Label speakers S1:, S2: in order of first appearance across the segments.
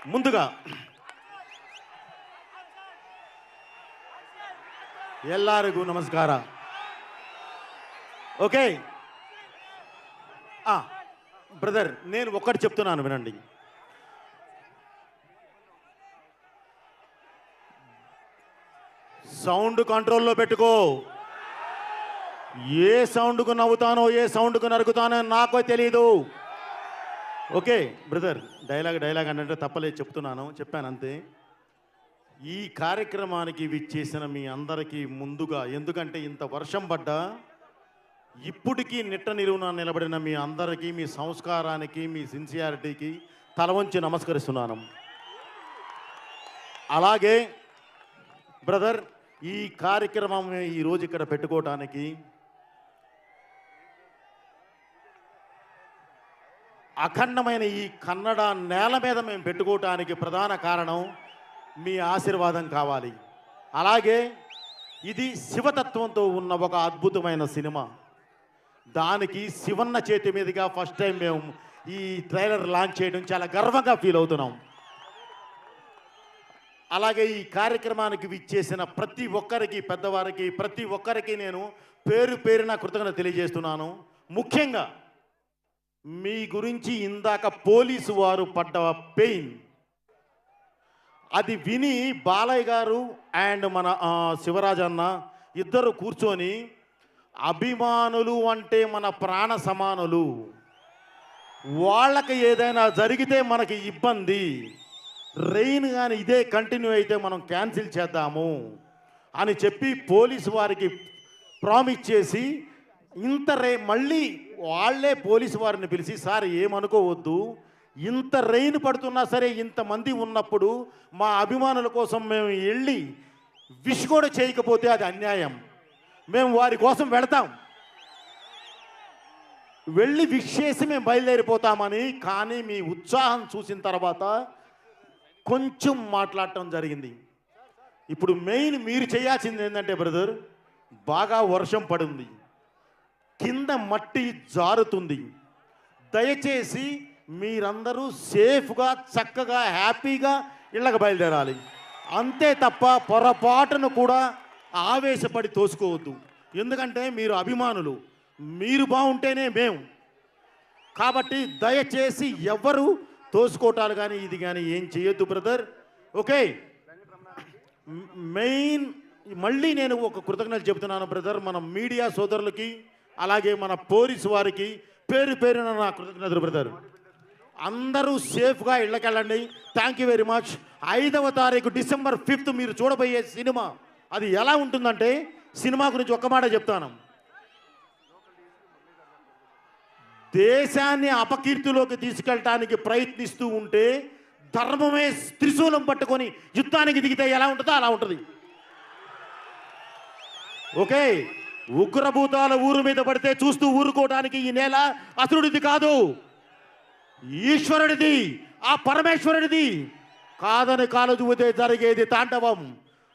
S1: ముందుగా ಎಲ್ಲರಿಗೂ ನಮಸ್ಕಾರ. ఓకే బ్రదర్, నేను ఒక్కటి చెప్తున్నాను వినండి. సౌండ్ కంట్రోల్లో పెట్టుకో. ఏ సౌండ్కు నవ్వుతానో ఏ సౌండ్కు నరుకుతానో నాకో తెలియదు. ఓకే బ్రదర్, డైలాగ్ అంటే తప్పలేదు, చెప్పాను అంతే. ఈ కార్యక్రమానికి విచ్చేసిన మీ అందరికీ ముందుగా, ఎందుకంటే ఇంత వర్షం పడ్డా ఇప్పటికీ నిట్ట నిలువున నిలబడిన మీ అందరికీ, మీ సంస్కారానికి, మీ సిన్సియారిటీకి తల వంచి నమస్కరిస్తున్నాను. అలాగే బ్రదర్, ఈ కార్యక్రమం ఈరోజు ఇక్కడ పెట్టుకోవటానికి అఖండమైన ఈ కన్నడ నేల మీద మేము పెట్టుకోవటానికి ప్రధాన కారణం మీ ఆశీర్వాదం కావాలి. అలాగే ఇది శివతత్వంతో ఉన్న ఒక అద్భుతమైన సినిమా. దానికి శివన్న చేతి మీదుగా ఫస్ట్ టైం మేము ఈ ట్రైలర్ లాంచ్ చేయడం చాలా గర్వంగా ఫీల్ అవుతున్నాం. అలాగే ఈ కార్యక్రమానికి విచ్చేసిన ప్రతి ఒక్కరికి, పెద్దవారికి, ప్రతి ఒక్కరికి నేను పేరు పేరున కృతజ్ఞత తెలియజేస్తున్నాను. ముఖ్యంగా మీ గురించి ఇందాక పోలీసు వారు పడ్డ పెయిన్, అది విని బాలయ్య గారు అండ్ మన శివరాజ్ అన్న ఇద్దరు కూర్చొని, అభిమానులు అంటే మన ప్రాణ సమానులు, వాళ్ళకి ఏదైనా జరిగితే మనకి ఇబ్బంది, రెయిన్ కానీ ఇదే కంటిన్యూ అయితే మనం క్యాన్సిల్ చేద్దాము అని చెప్పి పోలీసు వారికి ప్రామిస్ చేసి, మళ్ళీ వాళ్ళే పోలీసు వారిని పిలిచి, సార్ ఏమనుకోవద్దు, ఇంత రెయిన్ పడుతున్నా సరే ఇంతమంది ఉన్నప్పుడు మా అభిమానుల కోసం మేము వెళ్ళి విష్ కూడా చేయకపోతే అది అన్యాయం, మేము వారి కోసం వెళతాం, వెళ్ళి విష్ చేసి మేము బయలుదేరిపోతామని. కానీ మీ ఉత్సాహం చూసిన తర్వాత కొంచెం మాట్లాడటం జరిగింది. ఇప్పుడు మెయిన్ మీరు చేయాల్సింది ఏంటంటే బ్రదర్, బాగా వర్షం పడింది, కింద మట్టి జారుతుంది, దయచేసి మీరందరూ సేఫ్గా చక్కగా హ్యాపీగా ఇళ్ళకి బయలుదేరాలి. అంతే తప్ప పొరపాటును కూడా ఆవేశపడి తోసుకోవద్దు. ఎందుకంటే మీరు అభిమానులు, మీరు బాగుంటేనే మేము. కాబట్టి దయచేసి ఎవరు తోసుకోవటాలు కానీ ఇది కానీ ఏం చేయొద్దు బ్రదర్. ఓకే, మెయిన్ మళ్ళీ నేను ఒక కృతజ్ఞతలు చెబుతున్నాను బ్రదర్, మన మీడియా సోదరులకి, అలాగే మన పోలీసు వారికి పేరు పేరున నా కృతజ్ఞతలు బ్రదర్. అందరూ సేఫ్గా ఇళ్ళకెళ్ళండి. Thank you very much. 5వ తారీఖు December 5th మీరు చూడబోయే సినిమా అది ఎలా ఉంటుందంటే, సినిమా గురించి ఒక్క మాట చెప్తాను. దేశాన్ని అపకీర్తిలోకి తీసుకెళ్ళటానికి ప్రయత్నిస్తూ ఉంటే ధర్మమే త్రిశూలం పట్టుకొని యుద్ధానికి దిగితే ఎలా ఉంటుందో అలా ఉంటుంది. ఓకే, ఉగ్రభూతాల ఊరు మీద పడితే చూస్తూ ఊరుకోవడానికి ఈ నేల అసురుడిది కాదు, ఈశ్వరుడిది, ఆ పరమేశ్వరుడిది. కాదని కాలు చూపితే జరిగేది తాండవం,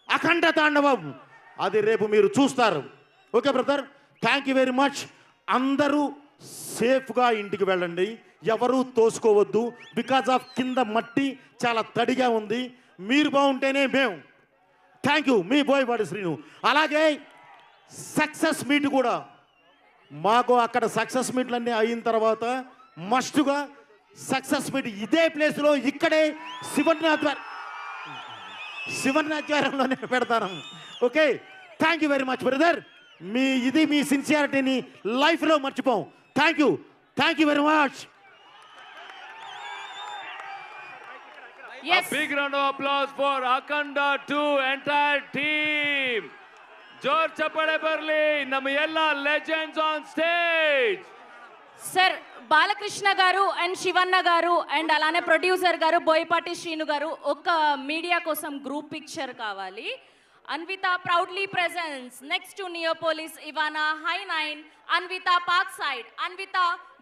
S1: అఖండ తాండవం. అది రేపు మీరు చూస్తారు. Okay brother, thank you very much. అందరూ సేఫ్గా ఇంటికి వెళ్ళండి, ఎవరూ తోసుకోవద్దు. బికాజ్ ఆఫ్ కింద మట్టి చాలా తడిగా ఉంది, మీరు బాగుంటేనే మేము. థ్యాంక్ యూ, మీ బోయపాటి శ్రీను. అలాగే సక్సెస్ మీట్ కూడా మాకు అక్కడ సక్సెస్ మీట్లన్నీ అయిన తర్వాత మస్టుగా సక్సెస్ మీట్ ఇదే ప్లేస్లో ఇక్కడే శివనాధ్యారంలోనే పెడతాను. Okay, thank you very much brother. మీ సిన్సియారిటీని లైఫ్లో మర్చిపోం. Thank you very much.
S2: Yes. A big round of applause for Akhanda 2 entire team. George Chappade Barli, ನಮ್ಮ ಎಲ್ಲ legends on stage.
S3: Sir Balakrishna గారు అండ్ శివన్న గారు అండ్ అలానే ప్రొడ్యూసర్ గారు బోయపాటి శ్రీను గారు ఒక మీడియా కోసం గ్రూప్ పిక్చర్ కావాలి. Anvita proudly presents next to Neopolis ఇవానా హై 9, Anvita park side, Anvita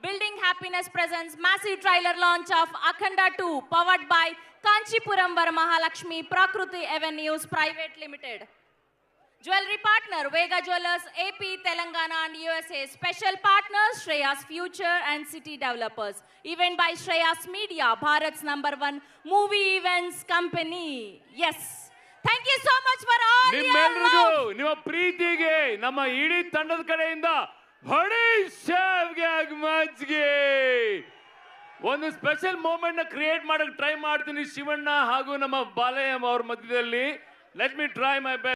S3: building happiness presents massive trailer launch of Akhanda 2 powered by Kanchipuram Varamahalakshmi Prakriti Avenues Private Limited. Jewelry partner, Vega Jewelers, AP, Telangana and USA. Special partners, Shreyas Future and City Developers. Event by Shreyas Media, Bharat's #1 movie events company. Yes. Thank you so much for all your
S2: ನಿಮ್ಮೆಲ್ಲರಿಗೂ
S3: love.
S2: ನಿಮ್ಮ ಪ್ರೀತಿಗೆ ನಮ್ಮ ಇಡೀ ತಂಡದ ಕಡೆಯಿಂದ ಹೊಡಿ ಶೇವ್ಗೆ ಮಜ್ಗೆ ಒಂದು ಸ್ಪೆಷಲ್ ಮೂಮೆಂಟ್ ನ ಕ್ರಿಯೇಟ್ ಮಾಡಕ್ಕೆ ಟ್ರೈ ಮಾಡ್ತೀನಿ ಶಿವಣ್ಣ ಹಾಗೂ ನಮ್ಮ ಬಾಲಯ್ಯ ಅವ್ರ ಮಧ್ಯದಲ್ಲಿ. Let me try my best.